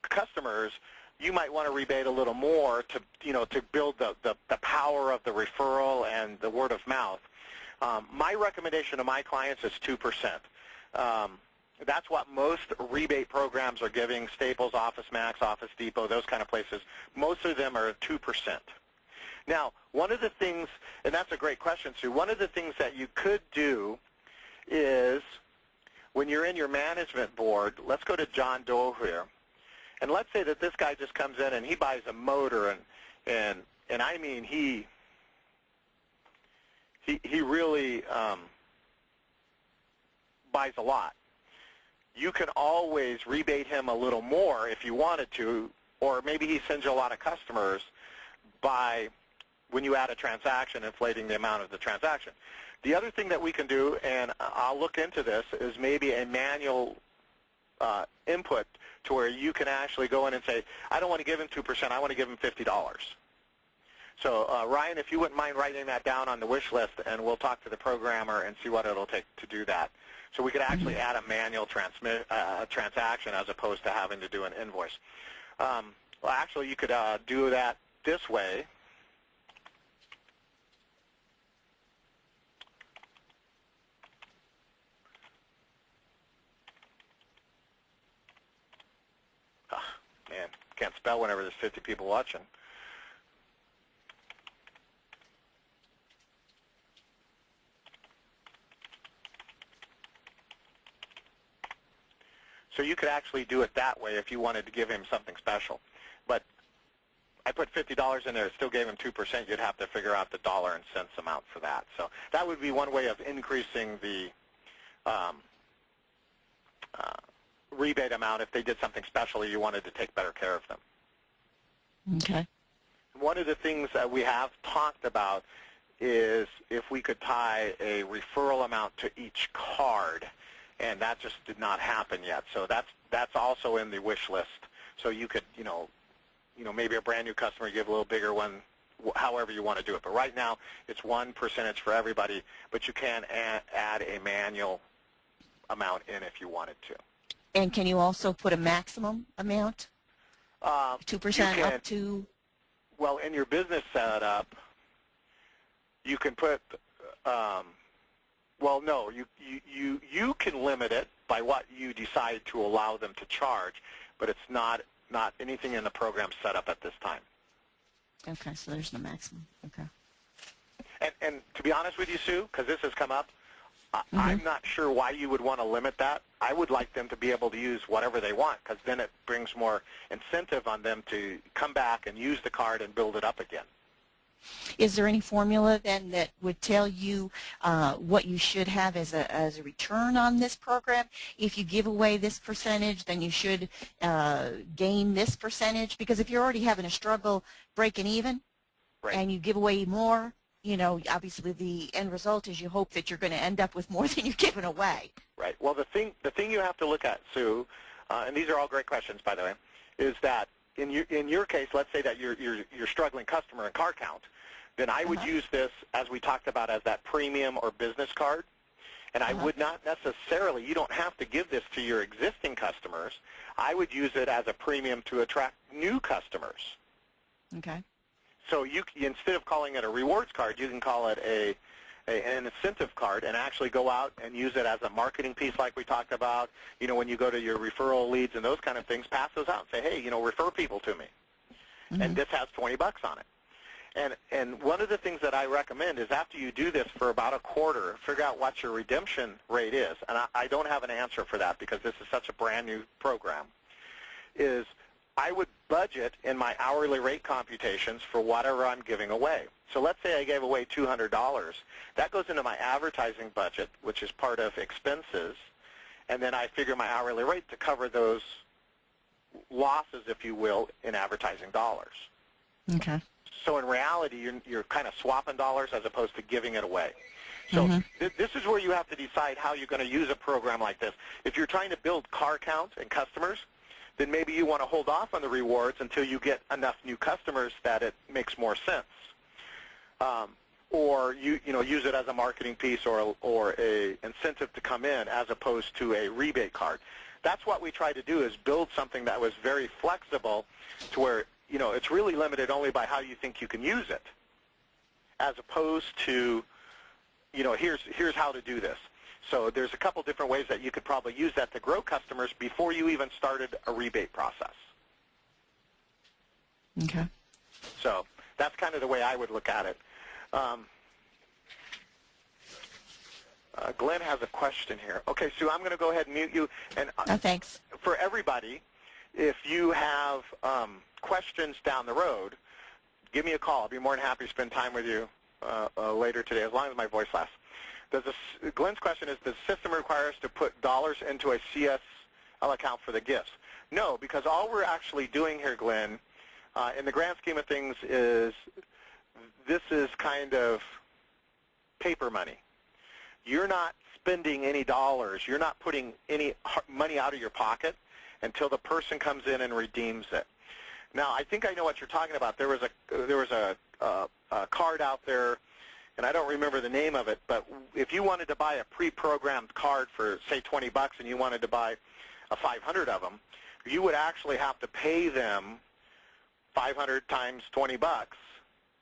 customers, you might want to rebate a little more to, to build the power of the referral and the word of mouth. My recommendation to my clients is 2%. That's what most rebate programs are giving, Staples, OfficeMax, Office Depot, those kind of places. Most of them are 2%. Now, one of the things, and that's a great question, Sue, one of the things that you could do is when you're in your management board, let's go to John Doe here, and let's say that this guy just comes in and he buys a motor, and I mean he really buys a lot. You can always rebate him a little more if you wanted to, or maybe he sends you a lot of customers by, when you add a transaction, inflating the amount of the transaction. The other thing that we can do, and I'll look into this, is maybe a manual input to where you can actually go in and say, I don't want to give him 2%, I want to give him $50. So Ryan, if you wouldn't mind writing that down on the wish list, and we'll talk to the programmer and see what it'll take to do that. So we could actually add a manual transaction as opposed to having to do an invoice. Well, actually, you could do that this way. Man, can't spell whenever there's 50 people watching. So you could actually do it that way if you wanted to give him something special. But I put $50 in there, still gave him 2%, you'd have to figure out the dollar and cents amount for that. So that would be one way of increasing the rebate amount if they did something special or you wanted to take better care of them.
Okay.
One of the things that we have talked about is if we could tie a referral amount to each card, and that just did not happen yet. So that's also in the wish list. So you could, maybe a brand new customer, give a little bigger one, however you want to do it. But right now, it's 1% for everybody, but you can add a manual amount in if you wanted to.
And can you also put a maximum amount? 2% up to?
Well, in your business setup, you can put, well, no, you can limit it by what you decide to allow them to charge, but it's not anything in the program set up at this time.
Okay, so there's no maximum. Okay.
And to be honest with you, Sue, because this has come up, I'm not sure why you would want to limit that. I would like them to be able to use whatever they want, because then it brings more incentive on them to come back and use the card and build it up again.
Is there any formula then that would tell you what you should have as a return on this program? If you give away this percentage, then you should gain this percentage? Because if you're already having a struggle breaking even,
right,
and you give away more, obviously the end result is you hope that you're going to end up with more than you're giving away.
Right. Well, the thing you have to look at, Sue, and these are all great questions, by the way, is that in your case, let's say that you're struggling customer and car count, then I would use this, as we talked about, as that premium or business card. And I would not necessarily, you don't have to give this to your existing customers. I would use it as a premium to attract new customers.
Okay.
So instead of calling it a rewards card, you can call it an incentive card and actually go out and use it as a marketing piece like we talked about. When you go to your referral leads and those kind of things, pass those out and say, hey, refer people to me. And this has $20 on it. And one of the things that I recommend is after you do this for about a quarter, figure out what your redemption rate is. And I don't have an answer for that because this is such a brand new program, is I would budget in my hourly rate computations for whatever I'm giving away. So let's say I gave away $200. That goes into my advertising budget, which is part of expenses, and then I figure my hourly rate to cover those losses, if you will, in advertising dollars.
Okay.
So in reality, you're kind of swapping dollars as opposed to giving it away. So this is where you have to decide how you're going to use a program like this. If you're trying to build car count and customers, then maybe you want to hold off on the rewards until you get enough new customers that it makes more sense. Or you use it as a marketing piece or a incentive to come in as opposed to a rebate card. That's what we try to do, is build something that was very flexible to where it's really limited only by how you think you can use it, as opposed to here's how to do this. So there's a couple different ways that you could probably use that to grow customers before you even started a rebate process.
Okay.
So that's kind of the way I would look at it. Glenn has a question here. Okay, Sue, I'm going to go ahead and mute you. And
thanks.
For everybody, if you have questions down the road, give me a call. I'll be more than happy to spend time with you later today, as long as my voice lasts. Glenn's question is, does the system require us to put dollars into a CSL account for the gifts? No, because all we're actually doing here, Glenn, in the grand scheme of things, is this is kind of paper money. You're not spending any dollars. You're not putting any money out of your pocket until the person comes in and redeems it. Now, I think I know what you're talking about. There was a card out there, and I don't remember the name of it, but if you wanted to buy a pre-programmed card for, say, $20 and you wanted to buy 500 of them, you would actually have to pay them 500 times $20.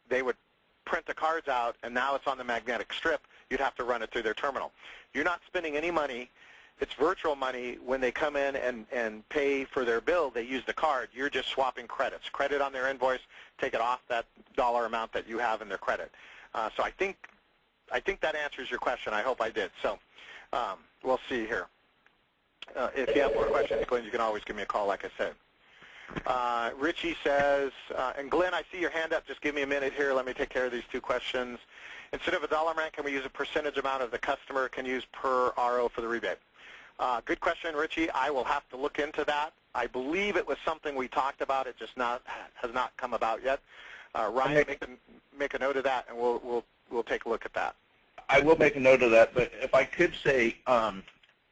They would print the cards out, and now it's on the magnetic strip. You'd have to run it through their terminal. You're not spending any money. It's virtual money. When they come in and pay for their bill, they use the card. You're just swapping credits. Credit on their invoice, take it off that dollar amount that you have in their credit. So I think that answers your question. I hope I did. So we'll see here. If you have more questions, Glenn, you can always give me a call, like I said. Richie says, and Glenn, I see your hand up. Just give me a minute here. Let me take care of these two questions. Instead of a dollar amount, can we use a percentage amount of the customer can use per RO for the rebate? Good question, Richie. I will have to look into that. I believe it was something we talked about. It just has not come about yet. Ryan, make a note of that, and we'll take a look at that.
I will make a note of that, but if I could say,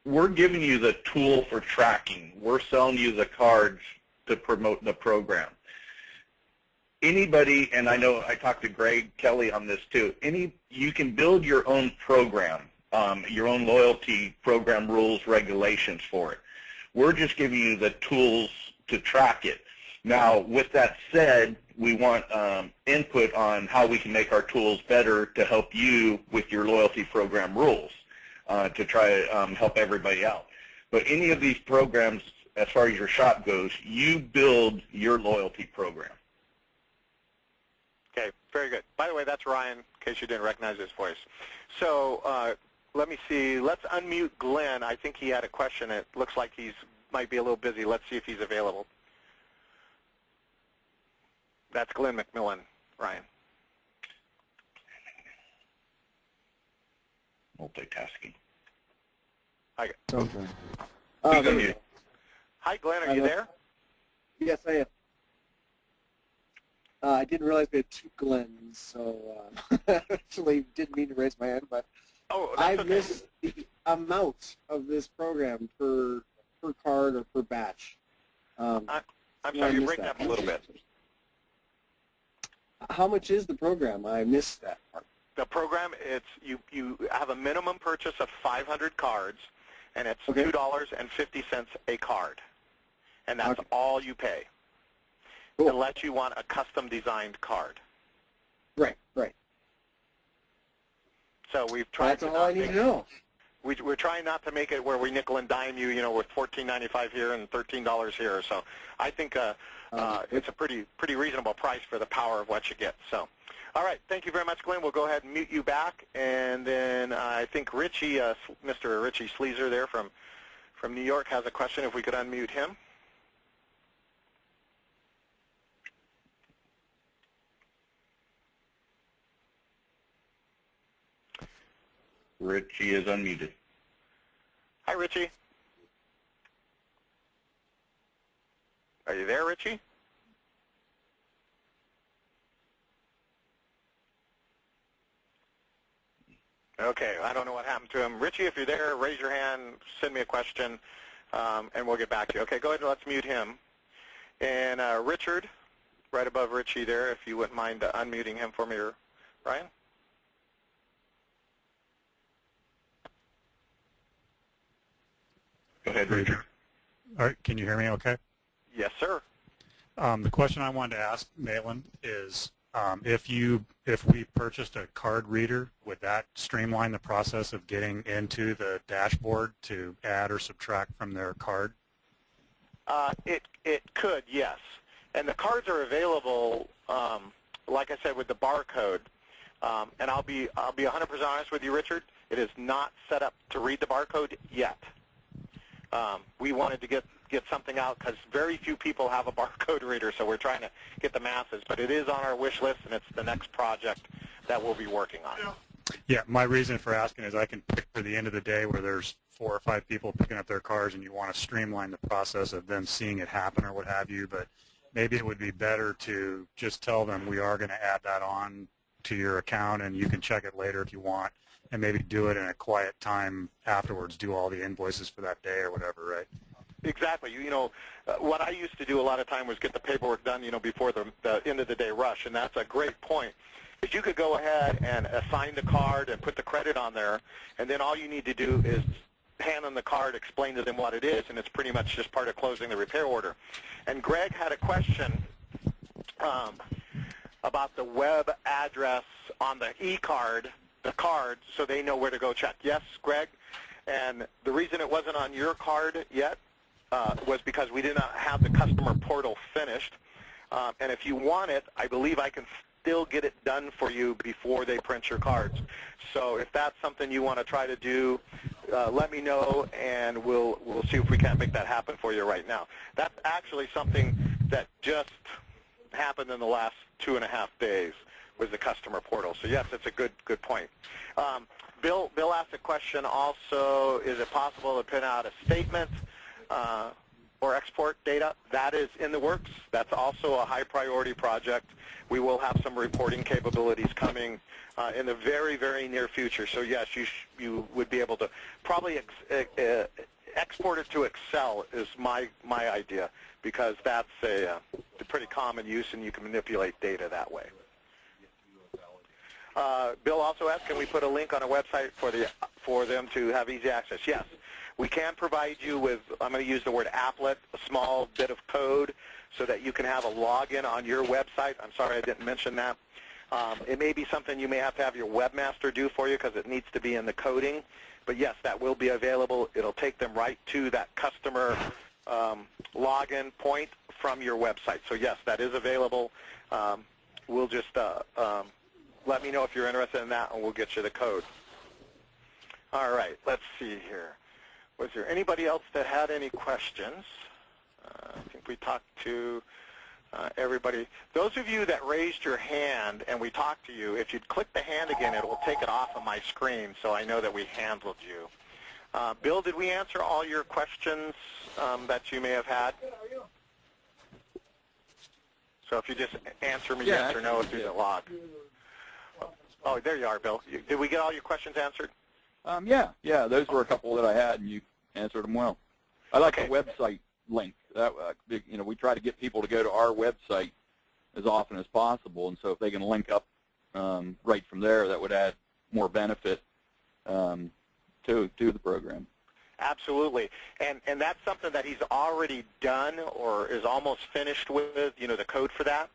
we're giving you the tool for tracking. We're selling you the cards to promote the program. Anybody, and I know I talked to Greg Kelly on this too, you can build your own program, your own loyalty program rules, regulations for it. We're just giving you the tools to track it. Now, with that said, we want input on how we can make our tools better to help you with your loyalty program rules, to try to help everybody out. But any of these programs, as far as your shop goes, you build your loyalty program.
Okay, very good. By the way, that's Ryan, in case you didn't recognize his voice. So let me see. Let's unmute Glenn. I think he had a question. It looks like he might be a little busy. Let's see if he's available. That's Glenn McMillan, Ryan.
Multitasking.
Hi.
Okay.
Hi, Glenn. Are you there?
Yes, I am. I didn't realize we had two Glens, so actually didn't mean to raise my hand, but I missed the amount of this program per card or per batch.
I'm sorry, you're breaking up a little bit.
How much is the program? I missed that part.
The program, you have a minimum purchase of 500 cards, and it's $2.50 a card, and that's all you pay.
Cool.
Unless you want a custom-designed card.
Right.
So we've tried.
That's all I need to know.
We're trying not to make it where we nickel and dime you, with $14.95 here and $13 here. So I think it's a pretty reasonable price for the power of what you get. So, all right, thank you very much, Glenn. We'll go ahead and mute you back, and then I think Richie, Mr. Richie Sleezer there from New York, has a question. If we could unmute him.
Richie is unmuted.
Hi, Richie. Are you there, Richie? Okay, I don't know what happened to him. Richie, if you're there, raise your hand, send me a question, and we'll get back to you. Okay, go ahead and let's mute him. And Richard, right above Richie there, if you wouldn't mind unmuting him for me, or Ryan.
Go ahead, Richard.
All right, can you hear me okay?
Yes, sir.
The question I wanted to ask Malin is if we purchased a card reader, would that streamline the process of getting into the dashboard to add or subtract from their card?
It could, yes. And the cards are available, like I said, with the barcode. And I'll be 100% honest with you, Richard. It is not set up to read the barcode yet. We wanted to get something out because very few people have a barcode reader, so we're trying to get the masses. But it is on our wish list, and it's the next project that we'll be working on.
Yeah, my reason for asking is I can pick for the end of the day where there's 4 or 5 people picking up their cars, and you want to streamline the process of them seeing it happen or what have you. But maybe it would be better to just tell them we are going to add that on to your account, and you can check it later if you want, and maybe do it in a quiet time afterwards, do all the invoices for that day or whatever, right?
Exactly. You know, what I used to do a lot of time was get the paperwork done, you know, before the end of the day rush, and that's a great point. Is you could go ahead and assign the card and put the credit on there, and then all you need to do is hand them the card, explain to them what it is, and it's pretty much just part of closing the repair order. And Greg had a question about the web address on the e-card, the card, so they know where to go check. Yes, Greg? And the reason it wasn't on your card yet was because we did not have the customer portal finished. And if you want it, I believe I can still get it done for you before they print your cards. So if that's something you want to try to do, let me know, and we'll see if we can't make that happen for you right now. That's actually something that just happened in the last 2.5 days with the customer portal. So yes, it's a good point. Bill asked a question also, is it possible to print out a statement or export data? That is in the works. That's also a high priority project. We will have some reporting capabilities coming in the very, very near future. So yes, you would be able to probably export it to Excel is my idea, because that's a pretty common use, and you can manipulate data that way. Bill also asked, can we put a link on a website for them to have easy access? Yes. We can provide you with, I'm going to use the word applet, a small bit of code so that you can have a login on your website. I'm sorry I didn't mention that. It may be something you may have to have your webmaster do for you because it needs to be in the coding. But yes, that will be available. It'll take them right to that customer login point from your website. So yes, that is available. We'll just let me know if you're interested in that, and we'll get you the code. All right, let's see here. Was there anybody else that had any questions? I think we talked to everybody. Those of you that raised your hand and we talked to you, if you'd click the hand again, it will take it off of my screen so I know that we handled you. Bill, did we answer all your questions that you may have had? So if you just answer me yes or no through the log. Oh, there you are, Bill. Did we get all your questions answered?
Yeah, those were a couple that I had, and you answered them well. I like the website link. That we try to get people to go to our website as often as possible, and so if they can link up right from there, that would add more benefit to the program.
Absolutely, and that's something that he's already done or is almost finished with, the code for that.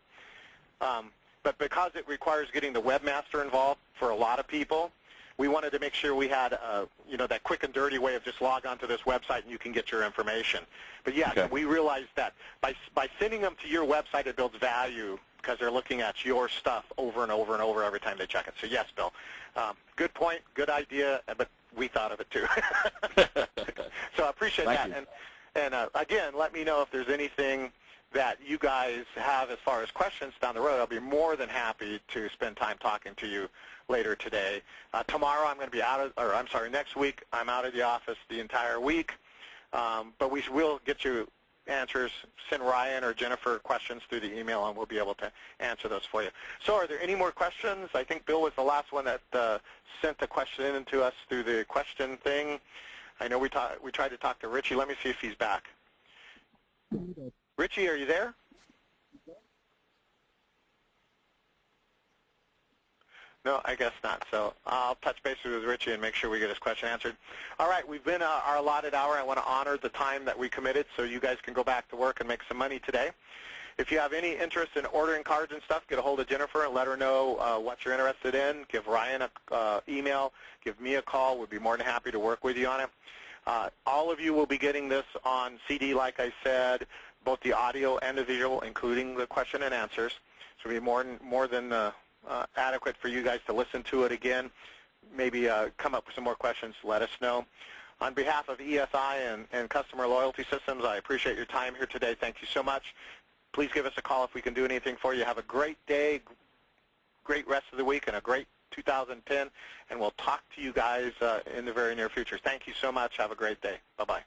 But because it requires getting the webmaster involved for a lot of people, we wanted to make sure we had, that quick and dirty way of just log onto this website and you can get your information. But yes, we realized that by sending them to your website, it builds value because they're looking at your stuff over and over and over every time they check it. So yes, Bill, good point, good idea, but we thought of it too. So I appreciate that. And again, let me know if there's anything that you guys have as far as questions down the road. I'll be more than happy to spend time talking to you later today. Tomorrow I'm going to be next week I'm out of the office the entire week. But we will get you answers, send Ryan or Jennifer questions through the email, and we'll be able to answer those for you. So are there any more questions? I think Bill was the last one that sent a question in to us through the question thing. I know we tried to talk to Richie. Let me see if he's back. Richie, are you there? No, I guess not. So I'll touch base with Richie and make sure we get his question answered. All right, we've been our allotted hour. I want to honor the time that we committed so you guys can go back to work and make some money today. If you have any interest in ordering cards and stuff, get a hold of Jennifer and let her know what you're interested in. Give Ryan an email. Give me a call. We'd be more than happy to work with you on it. All of you will be getting this on CD, like I said, both the audio and the visual, including the question and answers. So it'll be more than adequate for you guys to listen to it again. Maybe come up with some more questions. Let us know. On behalf of ESI and Customer Loyalty Systems, I appreciate your time here today. Thank you so much. Please give us a call if we can do anything for you. Have a great day, great rest of the week, and a great 2010. And we'll talk to you guys in the very near future. Thank you so much. Have a great day. Bye-bye.